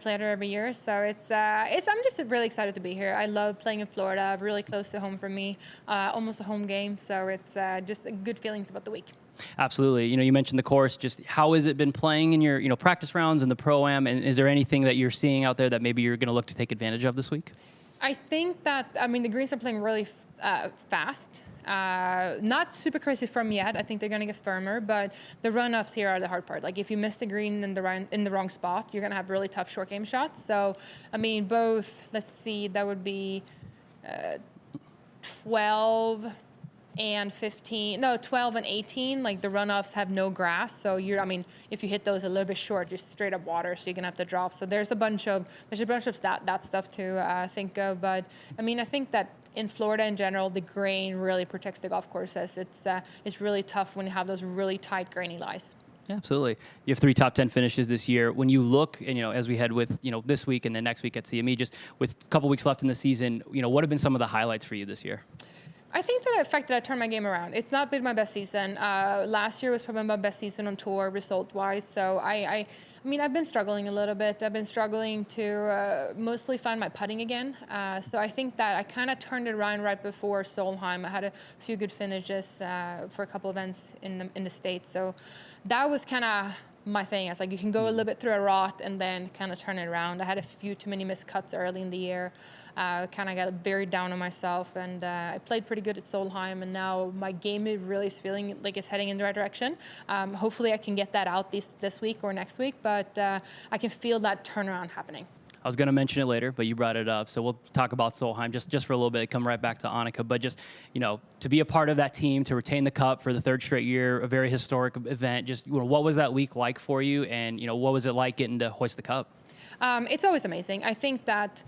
play there every year, so I'm just really excited to be here. I love playing in Florida, really close to home for me, almost a home game, so it's just good feelings about the week. Absolutely. You mentioned the course. Just how has it been playing in your, practice rounds and the Pro-Am? And is there anything that you're seeing out there that maybe you're going to look to take advantage of this week? I think that, the greens are playing really fast. Not super crazy firm yet. I think they're going to get firmer, but the runoffs here are the hard part. Like if you miss the green in the wrong spot, you're going to have really tough short game shots. So, both, let's see, that would be 12 and 15, no, 12 and 18, like the runoffs have no grass. So if you hit those a little bit short, just straight up water, so you're gonna have to drop. So there's a bunch of that stuff to think of. But I think that in Florida in general, the grain really protects the golf courses. It's really tough when you have those really tight grainy lies. Yeah, absolutely. You have 3 top 10 finishes this year. When you look, and as we head with this week and then next week at CME, just with a couple weeks left in the season, what have been some of the highlights for you this year? I think that the fact that I turned my game around. It's not been my best season. Last year was probably my best season on tour, result-wise. So I've been struggling a little bit. I've been struggling to mostly find my putting again. So I think that I kind of turned it around right before Solheim. I had a few good finishes for a couple events in the States. So that was kind of my thing. It's like you can go a little bit through a rot and then kind of turn it around. I had a few too many missed cuts early in the year. Kind of got very down on myself, and I played pretty good at Solheim, and now my game is really feeling like it's heading in the right direction. Hopefully I can get that out this week or next week, but I can feel that turnaround happening. I was going to mention it later, but you brought it up, so we'll talk about Solheim just for a little bit, come right back to ANNIKA. But just, to be a part of that team, to retain the cup for the 3rd straight year, a very historic event, just what was that week like for you, and what was it like getting to hoist the cup? It's always amazing. I think that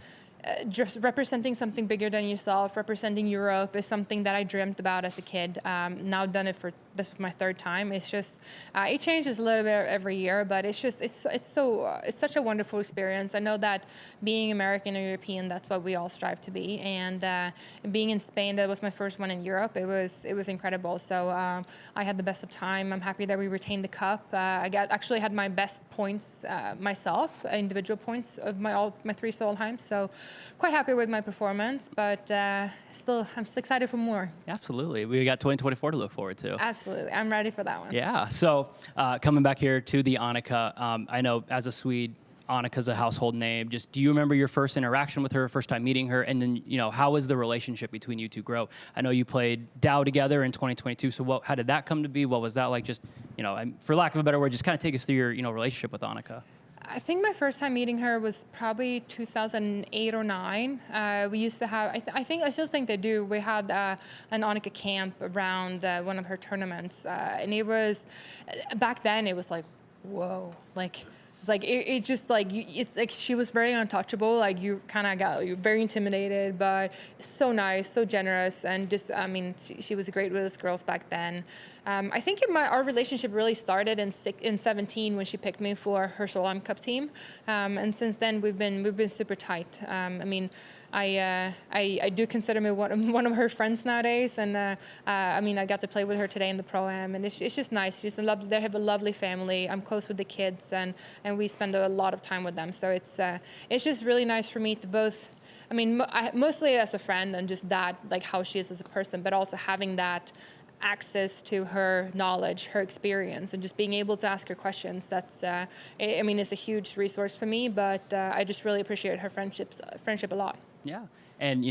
just representing something bigger than yourself, representing Europe, is something that I dreamt about as a kid. Now done it for this is my 3rd time. It's just it changes a little bit every year, but it's such a wonderful experience. I know that being American or European, that's what we all strive to be. And being in Spain, that was my first one in Europe. It was incredible. So I had the best of time. I'm happy that we retained the cup. I actually had my best points myself, individual points of my 3 Solheims. So quite happy with my performance, but I'm still excited for more. Absolutely. We got 2024 to look forward to. Absolutely. I'm ready for that one. Yeah. So coming back here to the ANNIKA, I know as a Swede, ANNIKA's a household name. Just do you remember your first interaction with her, first time meeting her? And then, how was the relationship between you two grow? I know you played Dow together in 2022. So how did that come to be? What was that like? Just, for lack of a better word, just kind of take us through your, relationship with ANNIKA. I think my first time meeting her was probably 2008 or 9. We used to have, I still think they do. We had an ANNIKA camp around one of her tournaments. And it was, back then it was like, whoa, like, it's like, it's like she was very untouchable. Like you're very intimidated, but so nice, so generous. And just, she was great with us girls back then. I think our relationship really started in 17 when she picked me for her Solheim Cup team. And since then we've been super tight. I do consider me one of her friends nowadays, and I got to play with her today in the Pro-Am, and it's just nice. They have a lovely family. I'm close with the kids, and we spend a lot of time with them. So it's just really nice for me to both. Mostly as a friend and just that, like how she is as a person, but also having that access to her knowledge, her experience, and just being able to ask her questions. That's, it's a huge resource for me, but I just really appreciate her friendship a lot. Yeah. And,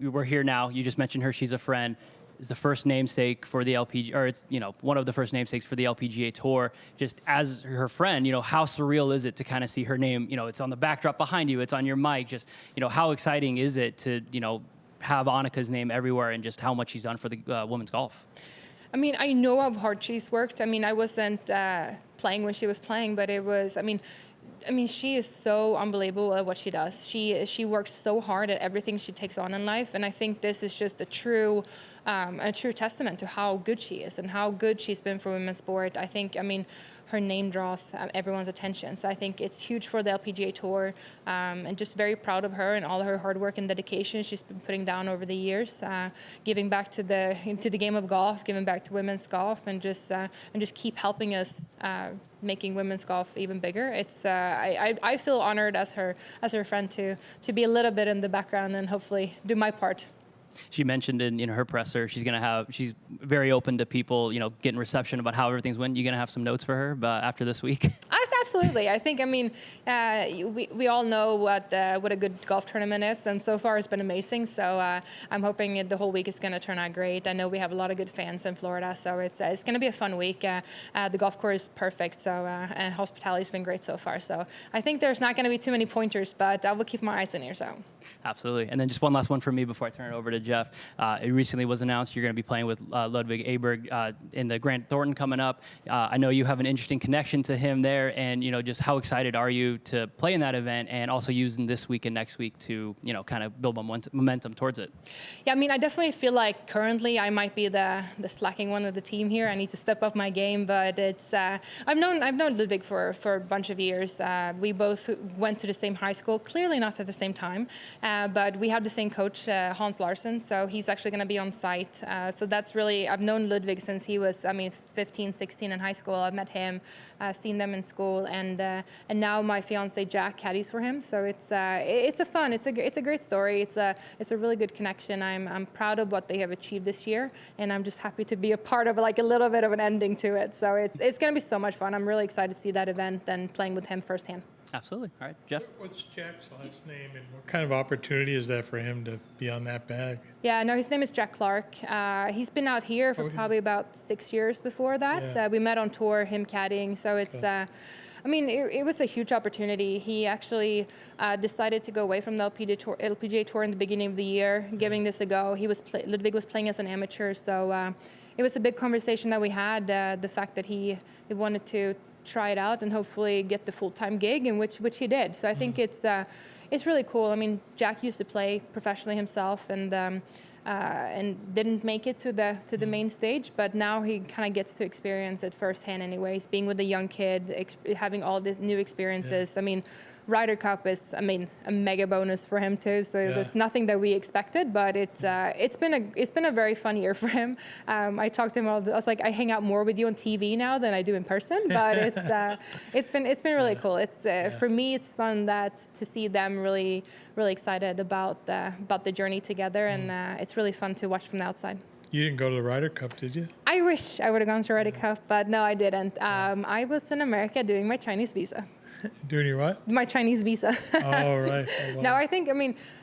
we're here now. You just mentioned her. She's a friend. Is the first namesake for the LPGA, or it's, one of the first namesakes for the LPGA Tour. Just as her friend, how surreal is it to kind of see her name? It's on the backdrop behind you. It's on your mic. Just, how exciting is it to, have ANNIKA's name everywhere, and just how much she's done for the women's golf? I know how hard she's worked. I wasn't playing when she was playing, but it was, she is so unbelievable at what she does. She works so hard at everything she takes on in life, and I think this is just a true testament to how good she is and how good she's been for women's sport. I think, her name draws everyone's attention. So I think it's huge for the LPGA Tour, and just very proud of her and all her hard work and dedication she's been putting down over the years, giving back to the game of golf, giving back to women's golf, and just keep helping us making women's golf even bigger. It's I feel honored as her friend to be a little bit in the background and hopefully do my part. She mentioned in her presser she's very open to people getting reception about how everything's went. You're gonna have some notes for her after this week. Absolutely. I think, we all know what a good golf tournament is, and so far it's been amazing. So I'm hoping the whole week is going to turn out great. I know we have a lot of good fans in Florida, so it's going to be a fun week. The golf course is perfect, so and hospitality's been great so far. So I think there's not going to be too many pointers, but I will keep my eyes and ears out. Absolutely. And then just one last one from me before I turn it over to Jeff. It recently was announced you're going to be playing with Ludwig Aberg in the Grant Thornton coming up. I know you have an interesting connection to him there, and just how excited are you to play in that event and also using this week and next week to kind of build momentum towards it? Yeah, I definitely feel like currently I might be the slacking one of the team here. I need to step up my game, but it's I've known Ludwig for a bunch of years. We both went to the same high school, clearly not at the same time, but we have the same coach, Hans Larsen, so he's actually going to be on site. So that's really, I've known Ludwig since he was 15, 16 in high school. I've met him, seen them in school, and now my fiance Jack caddies for him. So it's a great story. It's a really good connection. I'm proud of what they have achieved this year, and I'm just happy to be a part of like a little bit of an ending to it. So it's going to be so much fun. I'm really excited to see that event and playing with him firsthand. Absolutely. All right, Jeff. What's Jack's last name, and what kind of opportunity is that for him to be on that bag? Yeah, no, his name is Jack Clark. He's been out here for probably about 6 years before that. Yeah. We met on tour, him caddying. So it's, it was a huge opportunity. He actually decided to go away from the LPGA Tour in the beginning of the year, giving this a go. Ludwig was playing as an amateur, so it was a big conversation that we had. The fact that he wanted to try it out and hopefully get the full-time gig, in which he did. So I think it's really cool. Jack used to play professionally himself and didn't make it to the main stage, but now he kind of gets to experience it firsthand anyways, being with a young kid, having all these new experiences. Yeah. Ryder Cup is, a mega bonus for him too. So it was nothing that we expected, but it's been a very fun year for him. I talked to him. I was like, I hang out more with you on TV now than I do in person, but it's been really cool. For me, it's fun to see them really excited about the journey together, and it's really fun to watch from the outside. You didn't go to the Ryder Cup, did you? I wish I would have gone to the Ryder Cup, but no, I didn't. I was in America doing my Chinese visa. Doing your what? My Chinese visa. Oh, right. Oh, wow. No, I think,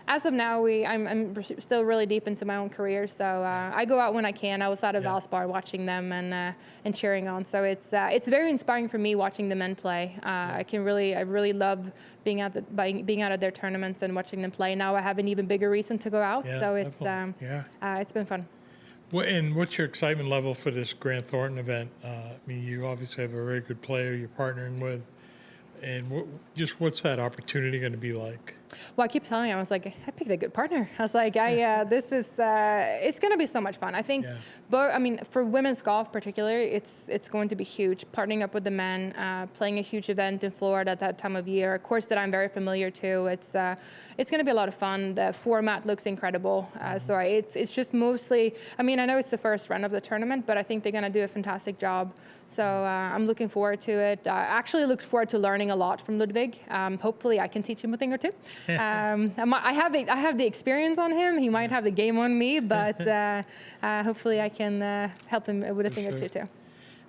as of now, I'm still really deep into my own career. So I go out when I can. I was out of Valspar watching them and cheering on. So it's very inspiring for me watching the men play. I really love being out at their tournaments and watching them play. Now I have an even bigger reason to go out. Yeah, so it's been fun. And what's your excitement level for this Grant Thornton event? You obviously have a very good player you're partnering with. And what's that opportunity going to be like? Well, I keep telling him, I was like, I picked a good partner. I was like, it's going to be so much fun. I think, for women's golf particularly, it's going to be huge. Partnering up with the men, playing a huge event in Florida at that time of year, a course that I'm very familiar to. It's going to be a lot of fun. The format looks incredible. So it's just mostly, I know it's the first run of the tournament, but I think they're going to do a fantastic job. So I'm looking forward to it. I actually look forward to learning a lot from Ludwig. Hopefully I can teach him a thing or two. I have the experience on him. He might have the game on me, but hopefully I can help him with a thing or two too.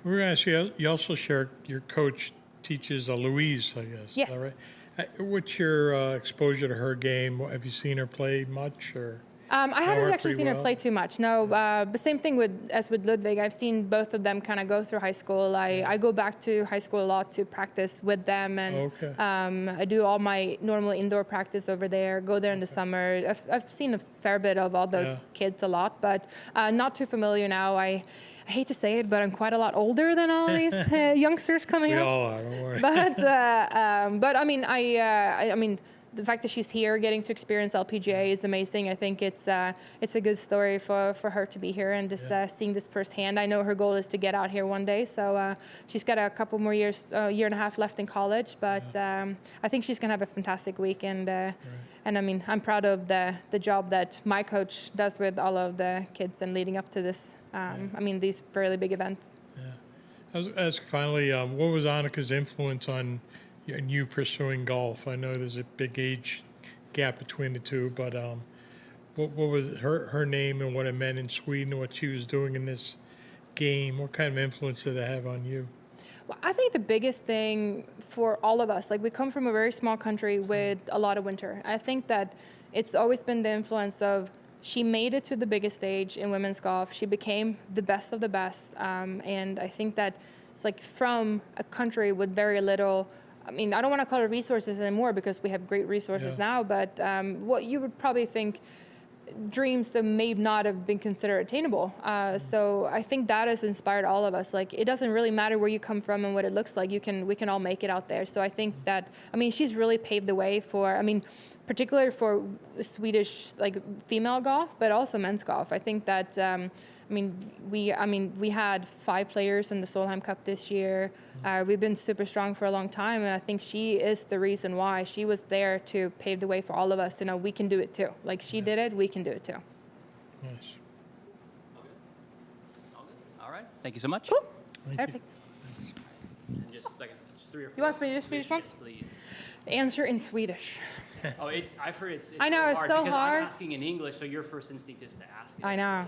We're going to ask you, you also share, your coach teaches Louise, I guess. Yes. Is that right? What's your exposure to her game? Have you seen her play much? Or? I haven't actually seen her play too much. No, the same thing as with Ludwig. I've seen both of them kind of go through high school. I go back to high school a lot to practice with them, and I do all my normal indoor practice over there. Go there in the summer. I've seen a fair bit of all those kids a lot, but not too familiar now. I hate to say it, but I'm quite a lot older than all these youngsters coming up. We all are. Don't worry. But the fact that she's here getting to experience LPGA is amazing. I think it's a good story for her to be here and just seeing this firsthand. I know her goal is to get out here one day, so she's got a couple more years, year and a half left in college, but I think she's going to have a fantastic week. And I mean, I'm proud of the job that my coach does with all of the kids and leading up to this. I mean, these fairly big events. Yeah. I was ask finally, what was Annika's influence on you pursuing golf? I know there's a big age gap between the two, but what was her name and what it meant in Sweden, what she was doing in this game? What kind of influence did it have on you? Well, I think the biggest thing for all of us, like we come from a very small country with a lot of winter. I think that it's always been the influence of she made it to the biggest stage in women's golf. She became the best of the best. And I think that it's like from a country with very little, I mean, I don't want to call it resources anymore because we have great resources now, but what you would probably think dreams that may not have been considered attainable. So I think that has inspired all of us. Like, it doesn't really matter where you come from and what it looks like. We can all make it out there. So I think that, I mean, she's really paved the way for, I mean, particularly for Swedish like female golf, but also men's golf. I think that, we had 5 players in the Solheim Cup this year. We've been super strong for a long time, and I think she is the reason why. She was there to pave the way for all of us to know we can do it too. Like she did it, we can do it too. Nice. All right. Thank you so much. Cool. Thank Perfect. And just 3 or 4. You want Swedish ones? Yes, please. Answer in Swedish. Oh, I've heard it's I know, it's so because hard. I'm asking in English, so your first instinct is to ask it I know.